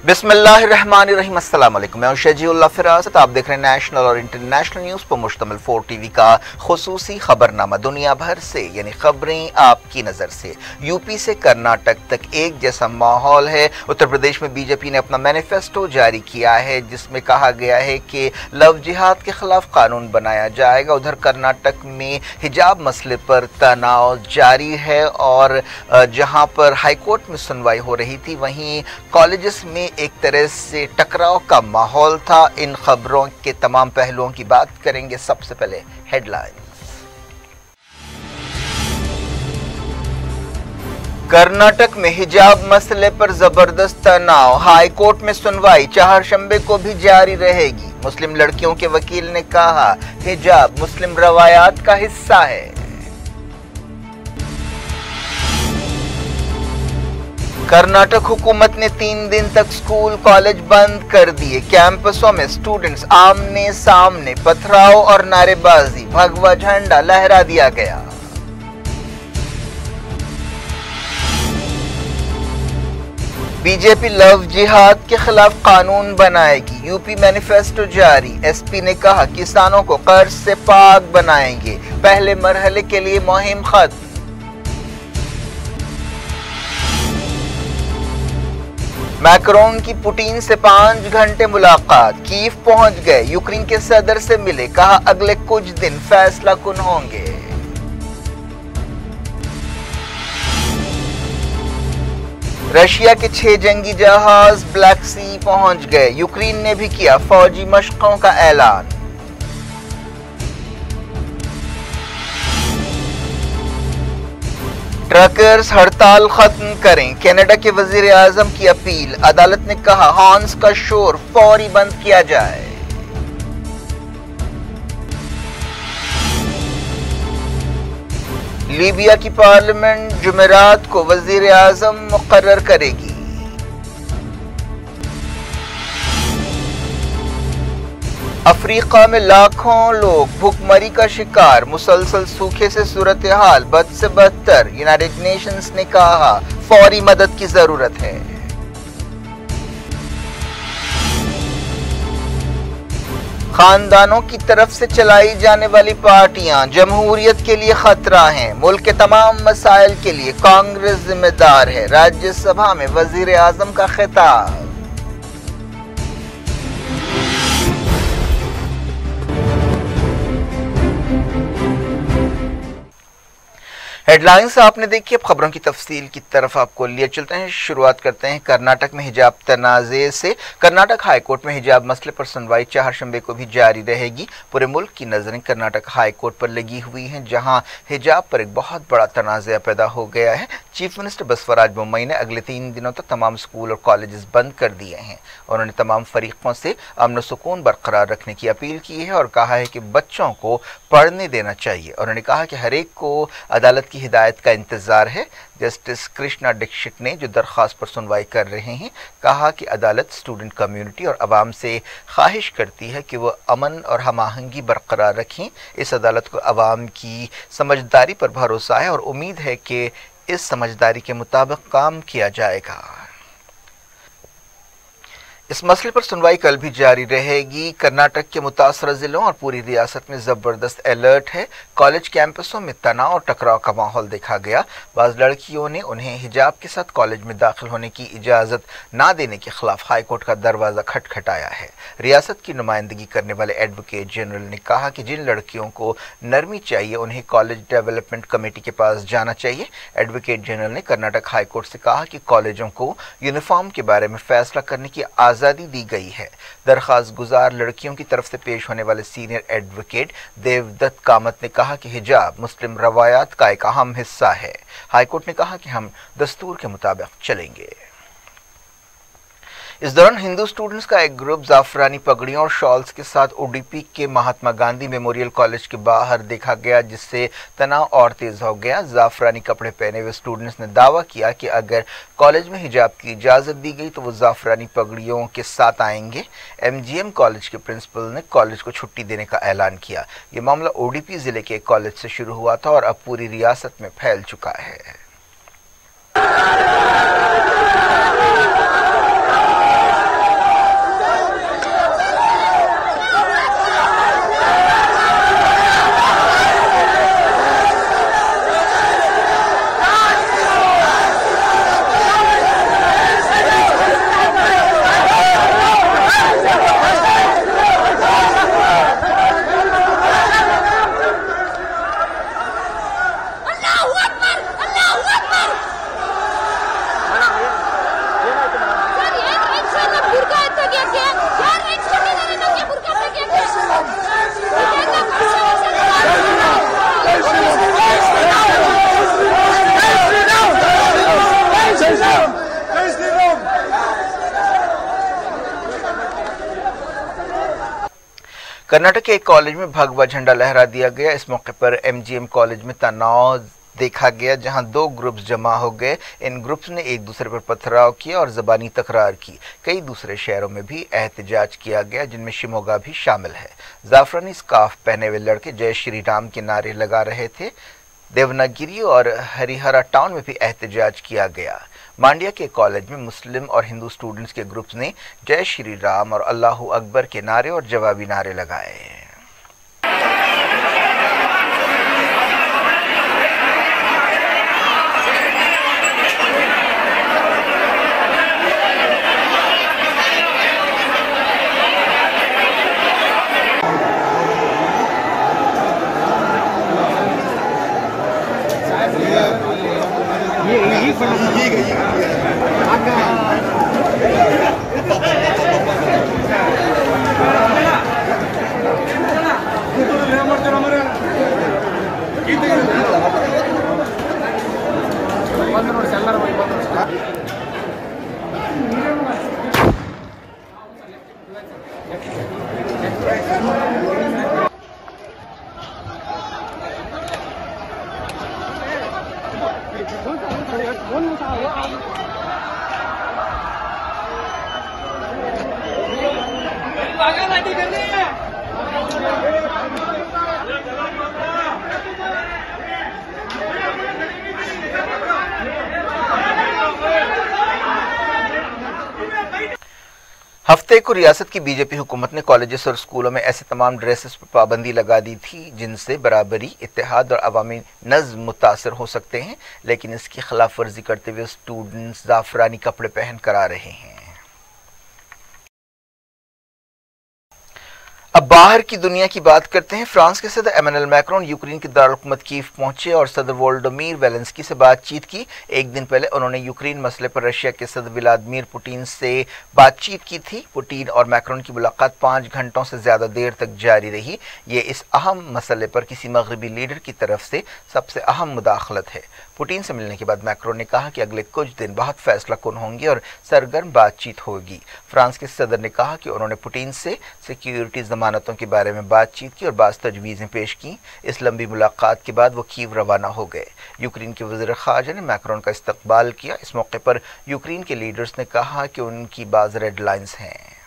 बिस्मिल्लाहिर्रहमानिर्रहीम। अस्सलाम वालेकुम। मैं हूं शजीउल्लाह फिरासत। आप देख रहे हैं नेशनल और इंटरनेशनल न्यूज़ पर मुश्तमिल 4 टीवी का खुसूसी खबरनामा। दुनिया भर से यानी खबरें आपकी नज़र से। यूपी से कर्नाटक तक एक जैसा माहौल है। उत्तर प्रदेश में बीजेपी ने अपना मैनिफेस्टो जारी किया है जिसमें कहा गया है कि लव जिहाद के खिलाफ कानून बनाया जाएगा। उधर कर्नाटक में हिजाब मसले पर तनाव जारी है और जहां पर हाईकोर्ट में सुनवाई हो रही थी वहीं कॉलेजेस में एक तरह से टकराव का माहौल था। इन खबरों के तमाम पहलुओं की बात करेंगे। सबसे पहले हेडलाइंस। कर्नाटक में हिजाब मसले पर जबरदस्त तनाव, हाई कोर्ट में सुनवाई चारशंबे को भी जारी रहेगी। मुस्लिम लड़कियों के वकील ने कहा हिजाब मुस्लिम रवायात का हिस्सा है। कर्नाटक हुकूमत ने 3 दिन तक स्कूल कॉलेज बंद कर दिए। कैंपसों में स्टूडेंट्स आमने सामने, पथराव और नारेबाजी, भगवा झंडा लहरा दिया गया। बीजेपी लव जिहाद के खिलाफ कानून बनाएगी। यूपी मैनिफेस्टो जारी। एसपी ने कहा किसानों को कर्ज से पाक बनाएंगे। पहले मरहले के लिए मुहिम खत्म। मैक्रोन की पुतिन से 5 घंटे मुलाकात। कीव पहुंच गए, यूक्रेन के सदर से मिले, कहा अगले कुछ दिन फैसला कुन होंगे। रशिया के 6 जंगी जहाज ब्लैक सी पहुंच गए। यूक्रेन ने भी किया फौजी मशकों का ऐलान। ट्रकर्स हड़ताल खत्म करें, कनाडा के वजीर आजम की अपील। अदालत ने कहा हॉर्न्स का शोर फौरी बंद किया जाए। लीबिया की पार्लियामेंट जुमेरात को वजीर आजम मुकर्रर करेगी। अफ्रीका में लाखों लोग भूखमरी का शिकार, मुसलसल सूखे से सूरत हाल बद से बदतर। यूनाइटेड नेशंस ने कहा फौरी मदद की जरूरत है। खानदानों की तरफ से चलाई जाने वाली पार्टियां जमहूरियत के लिए खतरा हैं। मुल्क के तमाम मसाइल के लिए कांग्रेस जिम्मेदार है। राज्यसभा में वजीर आजम का खिताब। हेडलाइंस आपने देखी। अब खबरों की तफसील की तरफ आपको लिए चलते हैं। शुरुआत करते हैं कर्नाटक में हिजाब तनाज़े से। कर्नाटक हाई कोर्ट में हिजाब मसले पर सुनवाई चारशंबे को भी जारी रहेगी। पूरे मुल्क की नजरें कर्नाटक हाई कोर्ट पर लगी हुई हैं जहां हिजाब पर एक बहुत बड़ा तनाज़ा पैदा हो गया है। चीफ मिनिस्टर बसवराज बोम्मई ने अगले 3 दिनों तक तमाम स्कूल और कॉलेजेस बंद कर दिए हैं। उन्होंने तमाम फरीकों से अमन सुकून बरकरार रखने की अपील की है और कहा है कि बच्चों को पढ़ने देना चाहिए। उन्होंने कहा कि हर एक को अदालत की हिदायत का इंतजार है। जस्टिस कृष्णा दीक्षित ने जो दरख्वास्त पर सुनवाई कर रहे हैं कहा कि अदालत स्टूडेंट कम्युनिटी और अवाम से ख्वाहिश करती है कि वह अमन और हम आहंगी बरकरार रखें। इस अदालत को अवाम की समझदारी पर भरोसा है और उम्मीद है कि इस समझदारी के मुताबिक काम किया जाएगा। इस मसले पर सुनवाई कल भी जारी रहेगी। कर्नाटक के मुतासरा जिलों और पूरी रियासत में जबरदस्त अलर्ट है। कॉलेज कैंपसों में तनाव और टकराव का माहौल देखा गया। बाज़ लड़कियों ने उन्हें हिजाब के साथ कॉलेज में दाखिल होने की इजाज़त ना देने के खिलाफ हाईकोर्ट का दरवाज़ा खटखटाया है। रियासत की नुमाइंदगी करने वाले एडवोकेट जनरल ने कहा कि जिन लड़कियों को नरमी चाहिए उन्हें कॉलेज डेवलपमेंट कमेटी के पास जाना चाहिए। एडवोकेट जनरल ने कर्नाटक हाईकोर्ट से कहा कि कॉलेजों को यूनिफॉर्म के बारे में फैसला करने की आज़ादी दी गई है। दरख्वास्त गुजार लड़कियों की तरफ से पेश होने वाले सीनियर एडवोकेट देवदत्त कामत ने कहा कि हिजाब मुस्लिम रवायात का एक अहम हिस्सा है। हाईकोर्ट ने कहा कि हम दस्तूर के मुताबिक चलेंगे। इस दौरान हिंदू स्टूडेंट्स का एक ग्रुप जाफरानी पगड़ियों और शॉल्स के साथ उडुपी के महात्मा गांधी मेमोरियल कॉलेज के बाहर देखा गया जिससे तनाव और तेज हो गया। जाफरानी कपड़े पहने हुए स्टूडेंट्स ने दावा किया कि अगर कॉलेज में हिजाब की इजाज़त दी गई तो वो जाफरानी पगड़ियों के साथ आएंगे। एमजीएम कॉलेज के प्रिंसिपल ने कॉलेज को छुट्टी देने का ऐलान किया। ये मामला उडुपी जिले के एक कॉलेज से शुरू हुआ था और अब पूरी रियासत में फैल चुका है। कर्नाटक के एक कॉलेज में भगवा झंडा लहरा दिया गया। इस मौके पर एमजीएम कॉलेज में तनाव देखा गया, जहां दो ग्रुप्स जमा हो गए। इन ग्रुप्स ने एक दूसरे पर पथराव किया और जबानी तकरार की। कई दूसरे शहरों में भी एहतजाज किया गया, जिनमें शिमोगा भी शामिल है। जाफरानी स्कार्फ पहने हुए लड़के जय श्री राम के नारे लगा रहे थे। देवनागिरी और हरिहरा टाउन में भी एहतजाज किया गया। मांड्या के कॉलेज में मुस्लिम और हिंदू स्टूडेंट्स के ग्रुप्स ने जय श्री राम और अल्लाहू अकबर के नारे और जवाबी नारे लगाए। हफ्ते को रियासत की बीजेपी हुकूमत ने कॉलेजेस और स्कूलों में ऐसे तमाम ड्रेसेस पर पाबंदी लगा दी थी जिनसे बराबरी, इत्तेहाद और अवामी नज़्म मुतासर हो सकते हैं, लेकिन इसकी खिलाफ वर्जी करते हुए स्टूडेंट्स जाफरानी कपड़े पहन कर आ रहे हैं। अब बाहर की दुनिया की बात करते हैं। फ्रांस के सदर एमेनुएल मैक्रोन यूक्रेन के दारुल-हुकूमत कीव पहुंचे और सदर वोलोडिमीर ज़ेलेंस्की से बातचीत की। एक दिन पहले उन्होंने यूक्रेन मसले पर रशिया के सदर व्लादिमीर पुतिन से बातचीत की थी। पुतिन और मैक्रोन की मुलाकात 5 घंटों से ज्यादा देर तक जारी रही। ये इस अहम मसले पर किसी मगरबी लीडर की तरफ से सबसे अहम मुदाखलत है। पुतिन से मिलने के बाद मैक्रोन ने कहा कि अगले कुछ दिन बहुत फैसला कुन होंगे और सरगर्म बातचीत होगी। फ्रांस के सदर ने कहा कि उन्होंने पुतिन से सिक्योरिटी जमानतों के बारे में बातचीत की और बाज़ तजवीज़ें पेश की। इस लंबी मुलाकात के बाद वो कीव रवाना हो गए। यूक्रेन के वज़ीर ख़ारजा ने मैक्रोन का इस्तकबाल किया। इस मौके पर यूक्रेन के लीडर्स ने कहा कि उनकी बाज़ रेड लाइन्स हैं।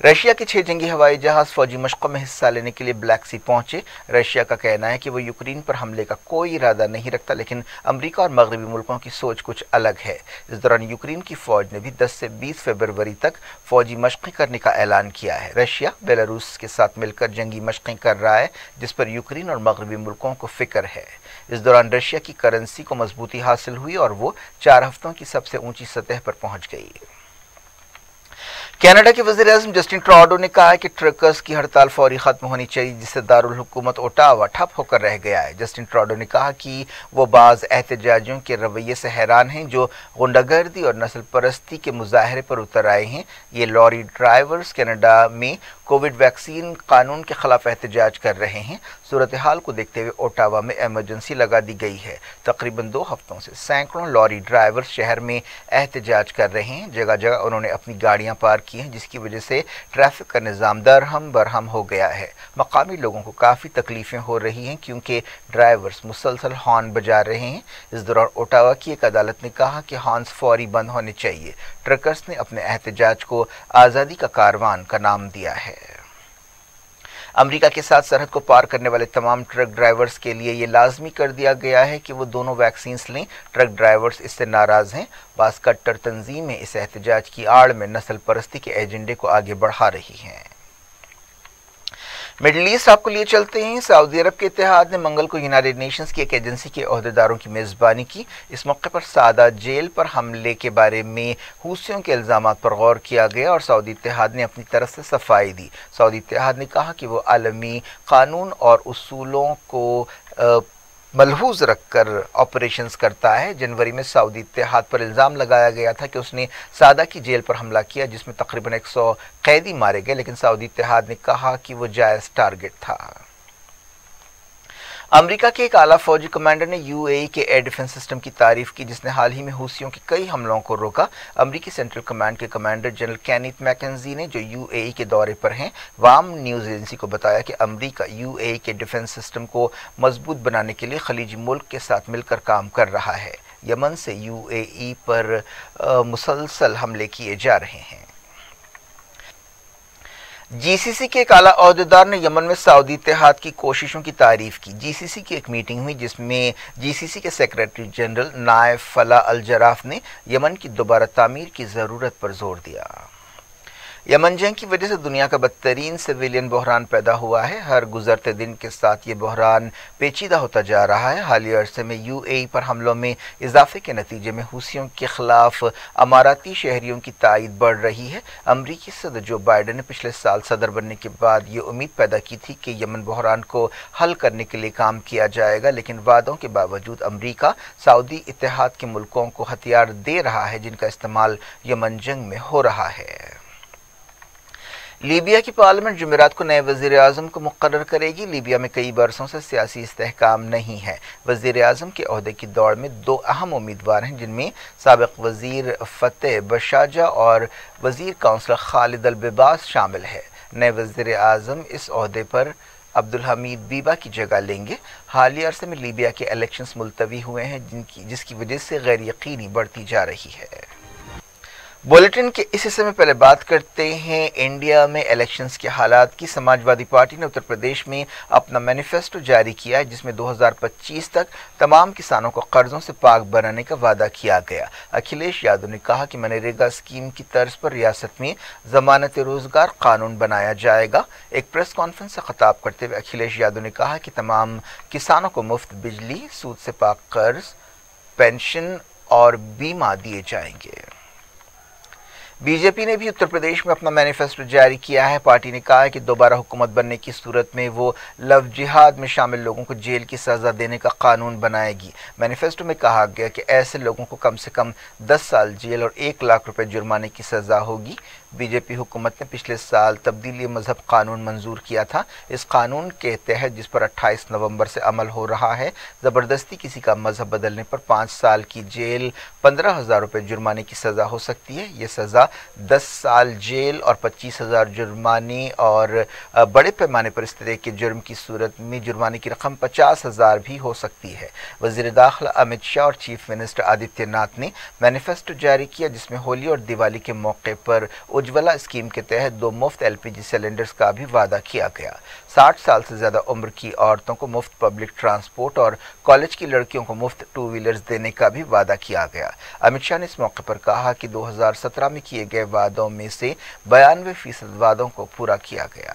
रशिया के 6 जंगी हवाई जहाज फौजी मशकों में हिस्सा लेने के लिए ब्लैक सी पहुंचे। रशिया का कहना है कि वो यूक्रेन पर हमले का कोई इरादा नहीं रखता, लेकिन अमेरिका और मगरबी मुल्कों की सोच कुछ अलग है। इस दौरान यूक्रेन की फौज ने भी 10 से 20 फरवरी तक फौजी मशक़ें करने का ऐलान किया है। रशिया बेलारूस के साथ मिलकर जंगी मशक़ें कर रहा है, जिस पर यूक्रेन और मगरबी मुल्कों को फिक्र है। इस दौरान रशिया की करेंसी को मजबूती हासिल हुई और वो 4 हफ्तों की सबसे ऊंची सतह पर पहुंच गई। कनाडा के वज़ीर-ए-आज़म जस्टिन ट्रूडो ने कहा है कि ट्रकर्स की हड़ताल फौरी खत्म होनी चाहिए, जिससे दारुल हुकूमत ओटावा ठप होकर रह गया है। जस्टिन ट्रूडो ने कहा कि वो बाज़ एहतजाजियों के रवैये से हैरान हैं जो गुंडागर्दी और नस्ल परस्ती के मुजाहरे पर उतर आए हैं। ये लॉरी ड्राइवर्स कनाडा में कोविड वैक्सीन कानून के खिलाफ एहतजाज कर रहे हैं। सूरत हाल को देखते हुए ओटावा में इमरजेंसी लगा दी गई है। तकरीबन 2 हफ्तों से सैकड़ों लॉरी ड्राइवर्स शहर में एहतजाज कर रहे हैं। जगह जगह उन्होंने अपनी गाड़ियां पार्क की हैं, जिसकी वजह से ट्रैफिक का निज़ाम दरहम बरहम हो गया है। मकामी लोगों को काफ़ी तकलीफें हो रही हैं क्योंकि ड्राइवर्स मुसलसल हॉर्न बजा रहे हैं। इस दौरान ओटावा की एक अदालत ने कहा कि हॉर्न्स फौरी बंद होने चाहिए। ट्रकर्स ने अपने एहतजाज को आज़ादी का कारवान का नाम दिया है। अमेरिका के साथ सरहद को पार करने वाले तमाम ट्रक ड्राइवर्स के लिए ये लाजमी कर दिया गया है कि वो दोनों वैक्सीन लें। ट्रक ड्राइवर्स इससे नाराज हैं। बास कट्टर तंजीमें इस एहतजाज की आड़ में नस्ल परस्ती के एजेंडे को आगे बढ़ा रही हैं। मिडल ईस्ट आपको लिए चलते हैं। सऊदी अरब के इत्तेहाद ने मंगल को यूनाइटेड नेशंस की एक एजेंसी के ओहदेदारों की मेज़बानी की। इस मौके पर सादा जेल पर हमले के बारे में हूसियों के इल्ज़ामात पर गौर किया गया और सऊदी इत्तेहाद ने अपनी तरफ से सफाई दी। सऊदी इत्तेहाद ने कहा कि वो आलमी कानून और उसूलों को मलहूज रखकर ऑपरेशंस करता है। जनवरी में सऊदी इत्तेहाद पर इल्ज़ाम लगाया गया था कि उसने सादा की जेल पर हमला किया, जिसमें तकरीबन 100 कैदी मारे गए, लेकिन सऊदी इत्तेहाद ने कहा कि वो जायज़ टारगेट था। امریکہ کے ایک اعلیٰ فوجی کمانڈر نے UAE کے ایئر ڈیفنس سسٹم کی تعریف کی جس نے حال ہی میں حوثیوں کے کئی حملوں کو روکا۔ امریکی سینٹرل کمانڈ کے کمانڈر جنرل کینیتھ میکنزی نے جو UAE کے دورے پر ہیں وام نیوز ایجنسی کو بتایا کہ امریکہ UAE کے ڈیفنس سسٹم کو مضبوط بنانے کے لیے خلیجی ملک کے ساتھ مل کر کام کر رہا ہے۔ یمن سے UAE پر مسلسل حملے کیے جا رہے ہیں۔ GCC کے ایک اعلیٰ عہدیدار نے یمن میں سعودی اتحاد کی کوششوں کی تعریف کی۔ GCC کی ایک میٹنگ ہوئی جس میں GCC کے سیکریٹری جنرل نائف فلاح الجراف نے یمن کی دوبارہ تعمیر کی ضرورت پر زور دیا۔ یمن جنگ کی وجہ سے دنیا کا بدترین سویلین بحران پیدا ہوا ہے۔ ہر گزرتے دن کے ساتھ یہ بحران پیچیدہ ہوتا جا رہا ہے۔ حالیہ عرصے میں UAE پر حملوں میں اضافے کے نتیجے میں حوثیوں کے خلاف اماراتی شہریوں کی تائید بڑھ رہی ہے۔ امریکی صدر جو بائیڈن نے پچھلے سال صدر بننے کے بعد یہ امید پیدا کی تھی کہ یمن بحران کو حل کرنے کے لیے کام کیا جائے گا، لیکن وعدوں کے باوجود امریکہ سعودی اتحاد کے ملکوں کو ہتھیار دے رہا ہے جن کا استعمال یمن جنگ میں ہو رہا ہے۔ لیبیا کی پارلیمنٹ جمعرات کو نئے وزیر اعظم کو مقرر کرے گی۔ لیبیا میں کئی برسوں سے سیاسی استحکام نہیں ہے۔ وزیر اعظم کے عہدے کی دوڑ میں دو اہم امیدوار ہیں جن میں سابق وزیر فتح بشاجہ اور وزیر کونسلر خالد البباس شامل ہے۔ نئے وزیر اعظم اس عہدے پر عبدالحمید بیبا کی جگہ لیں گے۔ حالیہ عرصے میں لیبیا کے الیکشنز ملتوی ہوئے ہیں جس کی وجہ سے غیر یقینی بڑھتی جا رہی ہے۔ بلیٹن کے اس حصے میں پہلے بات کرتے ہیں انڈیا میں الیکشنز کے حالات کی۔ سماجوادی پارٹی نے اتر پردیش میں اپنا مینیفیسٹو جاری کیا ہے جس میں 2025 تک تمام کسانوں کو قرضوں سے پاک بنانے کا وعدہ کیا گیا۔ اکھلیش یادو نے کہا کہ منریگا اسکیم کی طرز پر ریاست میں ضمانت روزگار قانون بنایا جائے گا۔ ایک پریس کانفرنس سے خطاب کرتے ہوئے اکھلیش یادو نے کہا کہ تمام کسانوں کو مفت بجلی، سود سے پاک قرض، پینشن اور بیمہ دیے جائیں گے۔ بی جے پی نے بھی اتر پردیش میں اپنا مینیفیسٹو جاری کیا ہے۔ پارٹی نے کہا ہے کہ دوبارہ حکومت بننے کی صورت میں وہ لو جہاد میں شامل لوگوں کو جیل کی سزا دینے کا قانون بنائے گی۔ مینیفیسٹو میں کہا گیا کہ ایسے لوگوں کو کم سے کم 10 سال جیل اور 1 لاکھ روپے جرمانے کی سزا ہوگی۔ بی جے پی حکومت نے پچھلے سال تبدیلی مذہب قانون منظور کیا تھا۔ اس قانون کے تحت جس پر 28 نومبر سے عمل ہو رہا ہے، زبردستی کسی کا مذہب بدلنے پر 5 سال کی جیل، 15,000 روپے جرمانے کی سزا ہو سکتی ہے۔ یہ سزا 10 سال جیل اور 25,000 جرمانے اور بڑے پیمانے پر اس طرح کے جرم کی صورت میں جرمانے کی رقم 50,000 بھی ہو سکتی ہے۔ وزیر داخلہ امت شاہ اور چیف منسٹر آدتیہ ناتھ نے مینیفیسٹو جاری کیا جس میں ہولی اور دیوالی کے موقع پر اجولا اسکیم کے تحت 2 مفت LPG سلنڈرز کا بھی وعدہ کیا گیا۔ 60 سال سے زیادہ عمر کی عورتوں کو مفت پبلک ٹرانسپورٹ اور کالج کی لڑکیوں کو مفت 2 ویلرز دینے کا بھی وعدہ کیا گیا۔ امت شاہ نے اس موقع پر کہا کہ 2017 میں کیے گئے وعدوں میں سے 92% وعدوں کو پورا کیا گیا۔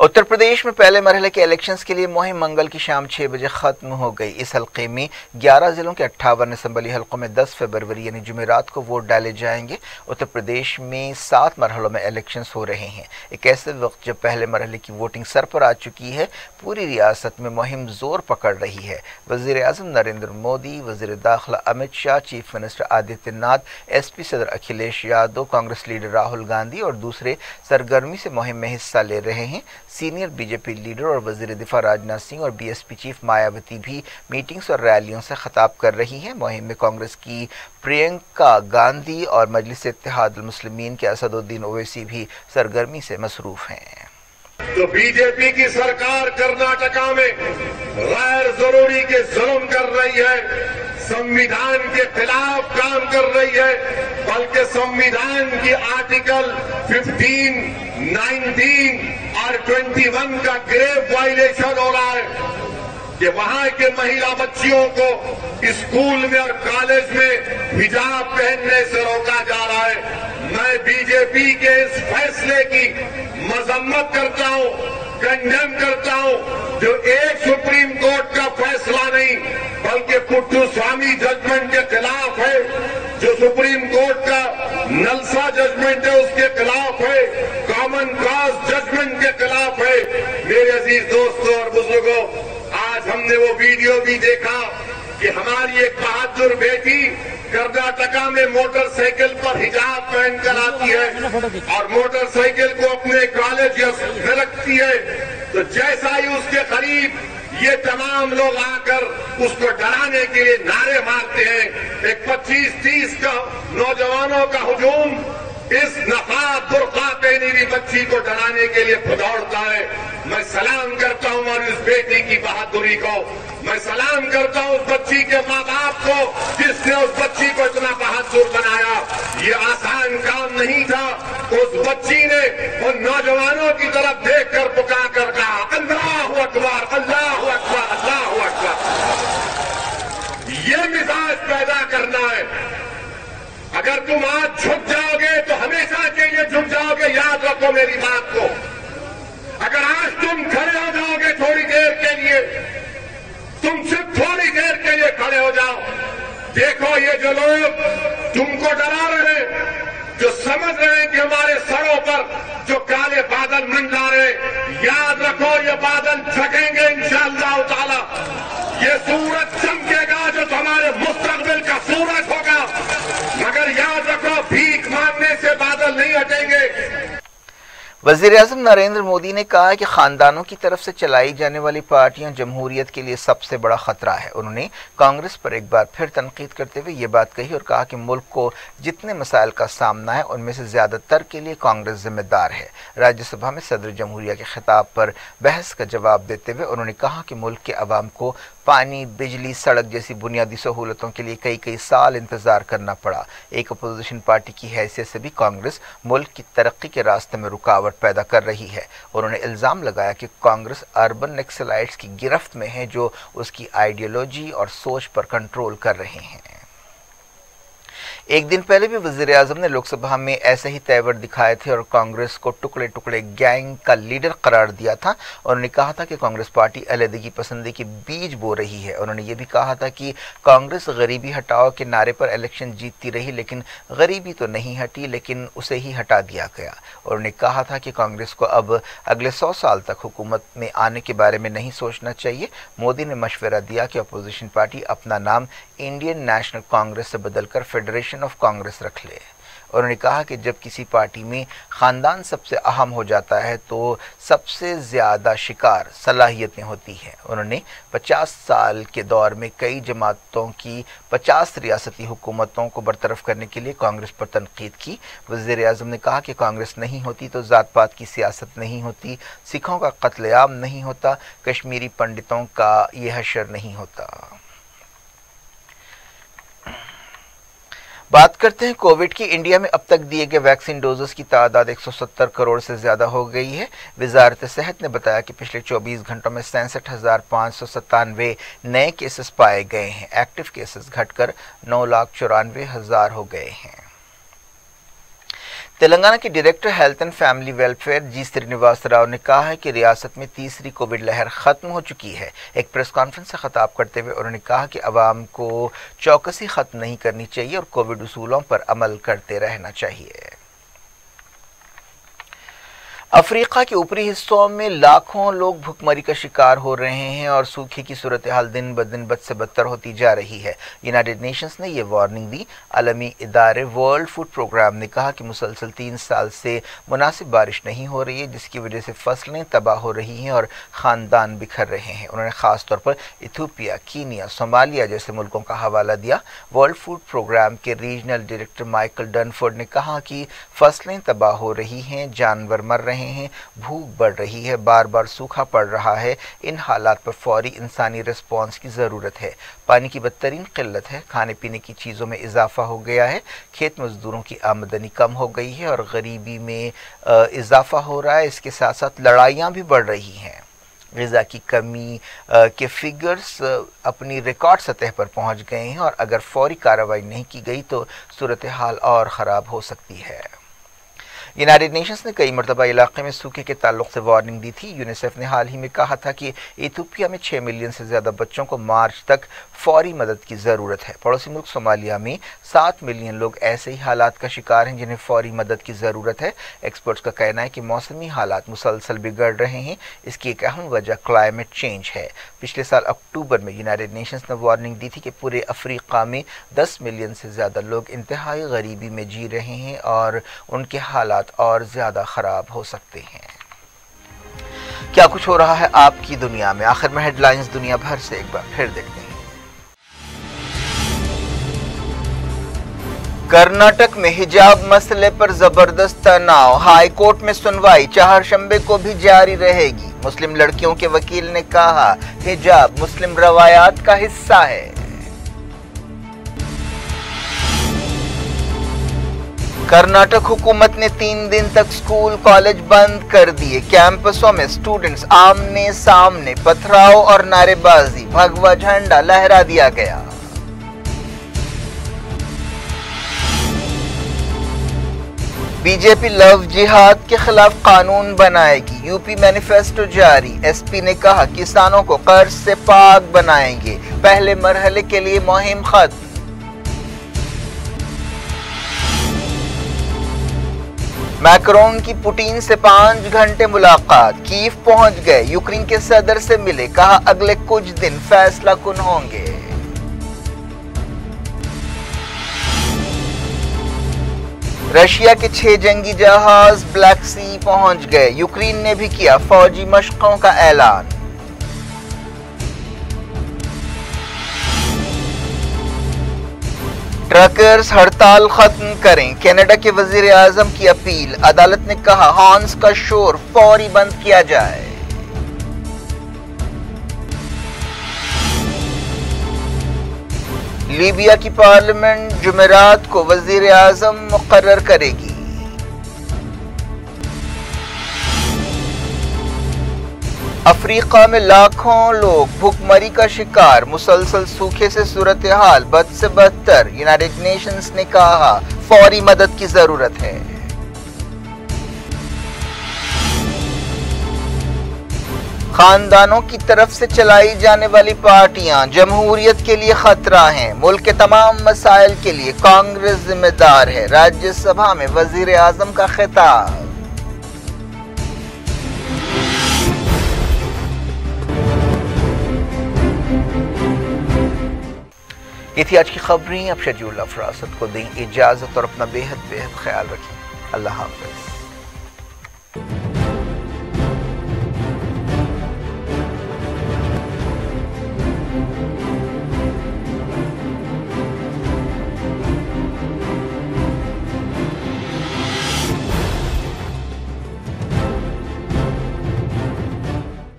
اتر پردیش میں پہلے مرحلے کے الیکشنز کے لیے مہم منگل کی شام 6 بجے ختم ہو گئی۔ اس حلقے میں 11 ضلعوں کے 58 اسمبلی حلقوں میں 10 فروری یعنی جمعرات کو ووٹ ڈالے جائیں گے۔ اتر پردیش میں 7 مرحلوں میں الیکشنز ہو رہے ہیں۔ ایک ایسے وقت جب پہلے مرحلے کی ووٹنگ سر پر آ چکی ہے، پوری ریاست میں مہم زور پکڑ رہی ہے۔ وزیر اعظم نریندر مودی، وزیر داخلہ Amit Shah, chief minister Adityanath, SP صدر اکھلیش یادو، کانگریس لیڈر راہل گاندھی اور دوسرے سرگرمی سے مہم میں حصہ لے رہے ہیں۔ Senior B J P leader اور وزیر دفاع راجناتھ سنگھ اور BSP چیف مایاوتی بھی میٹنگز اور ریلیوں سے خطاب کر رہی ہیں۔ مہم میں کانگریس کی پرینکا گاندھی اور مجلس اتحاد المسلمین کے اسد الدین اویسی بھی سرگرمی سے مصروف ہیں۔ تو بی جے پی کی سرکار کرناٹکا میں غیر ضروری کے ظلم کر رہی ہے، سمویدھان کے خلاف کام کر رہی ہے، بلکہ سمویدھان کی آرٹیکل 15، 19 اور 21 کا گریو وائلیشن ہو رہا ہے کہ وہاں کے مہیلا بچیوں کو اسکول میں اور کالج میں حجاب پہننے سے روکا جا رہا ہے۔ میں بی جے پی کے اس فیصلے کی مذمت کرتا ہوں، کنڈیم کرتا ہوں، جو ایک سپریم کورٹ کا فیصلہ نہیں بلکہ پٹھو سوامی ججمنٹ کے خلاف ہے، جو سپریم کورٹ کا نلسا ججمنٹ ہے اس کے خلاف ہے، کامن کاز ججمنٹ کے خلاف ہے۔ میرے عزیز دوستوں اور بزرگوں، آج ہم نے وہ ویڈیو بھی دیکھا کہ ہماری ایک بہادر بیٹی کرناٹکا میں موٹر سائیکل پر حجاب پہن کر آتی ہے اور موٹر سائیکل کو اپنے کالج میں رکھتی ہے، تو جیسا ہی اس کے قریب गरीब, ये तमाम लोग आकर उसको डराने के लिए नारे मारते हैं। एक 25-30 का नौजवानों का हुजूम इस नकाब बुर्का पहनी हुई बच्ची को डराने के लिए दौड़ता है। मैं सलाम करता हूं और इस बेटी की बहादुरी को, मैं सलाम करता हूं उस बच्ची के माँ बाप को जिसने उस बच्ची को इतना बहादुर बनाया। ये आसान काम नहीं था। उस बच्ची ने उन नौजवानों की तरफ देखकर पुकार कर कहा, अल्लाहु अकबर, अल्लाहु अकबर, अल्लाहु अकबर। ये मिजाज पैदा करना है। अगर तुम आज झुक जाओगे तो हमेशा के लिए झुक जाओगे, याद रखो मेरी बात को। अगर आज तुम खड़े हो जाओगे थोड़ी देर के लिए, तुम सिर्फ थोड़ी देर के लिए खड़े हो जाओ, देखो ये जो लोग तुमको डरा रहे हैं, जो समझ रहे हैं कि हमारे सरों पर जो काले बादल मंडरा रहे, याद रखो ये बादल झकेंगे इंशाअल्लाह ताला। ये सूरज चमकेगा जो हमारे मुस्तकबिल का सूरज होगा, मगर याद रखो भीख मांगने से बादल नहीं हटेंगे। वज़ीर-ए-आज़म नरेंद्र मोदी ने कहा है कि खानदानों की तरफ से चलाई जाने वाली पार्टियां जमहूरियत के लिए सबसे बड़ा खतरा है। उन्होंने कांग्रेस पर एक बार फिर तनकीद करते हुए ये बात कही और कहा कि मुल्क को जितने मसाइल का सामना है उनमें से ज़्यादातर के लिए कांग्रेस जिम्मेदार है। राज्यसभा में सदर जमहूरिया के खिताब पर बहस का जवाब देते हुए उन्होंने कहा कि मुल्क के अवाम को पानी, बिजली, सड़क जैसी बुनियादी सहूलतों के लिए कई कई साल इंतजार करना पड़ा। एक अपोजिशन पार्टी की हैसियत से भी कांग्रेस मुल्क की तरक्की के रास्ते में रुकावट पैदा कर रही है। उन्होंने इल्ज़ाम लगाया कि कांग्रेस अर्बन नक्सलाइट्स की गिरफ्त में है जो उसकी आइडियोलॉजी और सोच पर कंट्रोल कर रहे हैं। एक दिन पहले भी वज़ीर-ए-आज़म ने लोकसभा में ऐसे ही तेवर दिखाए थे और कांग्रेस को टुकड़े टुकड़े गैंग का लीडर करार दिया था। उन्होंने कहा था कि कांग्रेस पार्टी अलहदगी पसंदी के बीज बो रही है। उन्होंने ये भी कहा था कि कांग्रेस गरीबी हटाओ के नारे पर इलेक्शन जीतती रही, लेकिन गरीबी तो नहीं हटी, लेकिन उसे ही हटा दिया गया। उन्होंने कहा था कि कांग्रेस को अब अगले 100 साल तक हुकूमत में आने के बारे में नहीं सोचना चाहिए। मोदी ने मशवरा दिया कि अपोजिशन पार्टी अपना नाम इंडियन नेशनल कांग्रेस से बदलकर फेडरेशन ऑफ कांग्रेस रख ले। उन्होंने कहा कि जब किसी पार्टी में खानदान सबसे अहम हो जाता है तो सबसे ज़्यादा शिकार सलाहियतें होती हैं। उन्होंने 50 साल के दौर में कई जमातों की 50 रियासती हुकूमतों को बरतरफ करने के लिए कांग्रेस पर तनकीद की। वज़ीर-ए-आज़म ने कहा कि कांग्रेस नहीं होती तो ज़ात पात की सियासत नहीं होती, सिखों का कत्लेआम नहीं होता, कश्मीरी पंडितों का ये हशर नहीं होता। बात करते हैं कोविड की। इंडिया में अब तक दिए गए वैक्सीन डोजेस की तादाद 170 करोड़ से ज़्यादा हो गई है। वजारत सेहत ने बताया कि पिछले 24 घंटों में 67,597 नए केसेस पाए गए हैं। एक्टिव केसेस घटकर 9,94,000 हो गए हैं। तेलंगाना के director health and family welfare G Srinivas Rao ने कहा है कि रियासत में तीसरी कोविड लहर खत्म हो चुकी है। एक प्रेस कॉन्फ्रेंस से खिताब करते हुए उन्होंने कहा कि अवाम को चौकसी खत्म नहीं करनी चाहिए और कोविड उसूलों पर अमल करते रहना चाहिए। अफ्रीका के ऊपरी हिस्सों में लाखों लोग भुखमरी का शिकार हो रहे हैं और सूखे की सूरत हाल दिन ब दिन बद से बदतर होती जा रही है। यूनाइटेड नेशंस ने यह वार्निंग दी। आलमी इदारे वर्ल्ड फूड प्रोग्राम ने कहा कि मुसलसल 3 साल से मुनासिब बारिश नहीं हो रही है, जिसकी वजह से फसलें तबाह हो रही हैं और ख़ानदान बिखर रहे हैं। उन्होंने ख़ास तौर पर इथियोपिया, कीनिया, सोमालिया जैसे मुल्कों का हवाला दिया। वर्ल्ड फूड प्रोग्राम के रीजनल डायरेक्टर माइकल डनफोर्ड ने कहा कि फसलें तबाह हो रही हैं, जानवर मर रहे हैं, भूख बढ़ रही है, बार बार सूखा पड़ रहा है। इन हालात पर फौरी इंसानी रिस्पांस की ज़रूरत है। पानी की बदतरीन किल्लत है, खाने पीने की चीज़ों में इजाफा हो गया है, खेत मजदूरों की आमदनी कम हो गई है और गरीबी में इजाफा हो रहा है। इसके साथ साथ लड़ाइयाँ भी बढ़ रही हैं। ग़िज़ा की कमी के फिगर्स अपनी रिकॉर्ड सतह पर पहुँच गए हैं और अगर फौरी कार्रवाई नहीं की गई तो सूरत हाल और ख़राब हो सकती है। यूनाइटेड नेशंस ने कई मरतबा इलाके में सूखे के ताल्लुक से वार्निंग दी थी। यूनिसेफ ने हाल ही में कहा था कि इथियोपिया में 6 मिलियन से ज़्यादा बच्चों को मार्च तक फौरी मदद की ज़रूरत है। पड़ोसी मुल्क सोमालिया में 7 मिलियन लोग ऐसे ही हालात का शिकार हैं जिन्हें फौरी मदद की ज़रूरत है। एक्सपर्ट्स का कहना है कि मौसमी हालात मुसलसल बिगड़ रहे हैं। इसकी एक अहम वजह क्लाइमेट चेंज है। पिछले साल अक्टूबर में यूनाइटेड नेशंस ने वार्निंग दी थी कि पूरे अफ्रीका में 10 मिलियन से ज़्यादा लोग इंतहाई गरीबी में जी रहे हैं और उनके हालात और ज़्यादा ख़राब हो सकते हैं। کیا کچھ ہو رہا ہے آپ کی دنیا میں؟ آخر میں ہیڈ لائنز دنیا بھر سے ایک بار پھر دیکھتے ہیں۔ کرناٹک میں حجاب مسئلے پر زبردست تناؤ، ہائی کورٹ میں سنوائی چہارشنبے کو بھی جاری رہے گی۔ مسلم لڑکیوں کے وکیل نے کہا حجاب مسلم روایات کا حصہ ہے۔ کرناٹک حکومت نے 3 دن تک سکول کالج بند کر دیے، کیمپسوں میں اسٹوڈنٹس آمنے سامنے، پتھراؤ اور نعرے بازی، بھگوا جھنڈا لہرا دیا گیا۔ بی جے پی لو جہاد کے خلاف قانون بنائے گی، یو پی مینیفیسٹو جاری، ایس پی نے کہا کسانوں کو قرض سے پاک بنائیں گے، پہلے مرحلے کے لیے مہم ختم۔ میکرون کی پوٹین سے 5 گھنٹے ملاقات، کیف پہنچ گئے، یوکرین کے صدر سے ملے، کہا اگلے کچھ دن فیصلہ کن ہوں گے۔ رشیا کے 6 جنگی جہاز بلیک سی پہنچ گئے، یوکرین نے بھی کیا فوجی مشقوں کا اعلان۔ ٹرکرز ہڑتال ختم کریں، کینیڈا کے وزیر اعظم کی اپیل، عدالت نے کہا ہارنز کا شور فوری بند کیا جائے۔ لیبیا کی پارلیمنٹ جمعرات کو وزیر اعظم مقرر کرے گی۔ افریقہ میں لاکھوں لوگ بھوک مری کا شکار، مسلسل سوکھے سے صورتحال بد سے بدتر، یونائیٹڈ نیشنز نے کہا فوری مدد کی ضرورت ہے۔ خاندانوں کی طرف سے چلائی جانے والی پارٹیاں جمہوریت کے لیے خطرہ ہیں، ملک کے تمام مسائل کے لیے کانگریس ذمہ دار ہے، راجیہ سبھا میں وزیر اعظم کا خطاب۔ یہ تھی آج کی خبریں، اب شیڈول فراست کو دیں اجازت اور اپنا بے حد خیال رکھیں۔ اللہ حافظ۔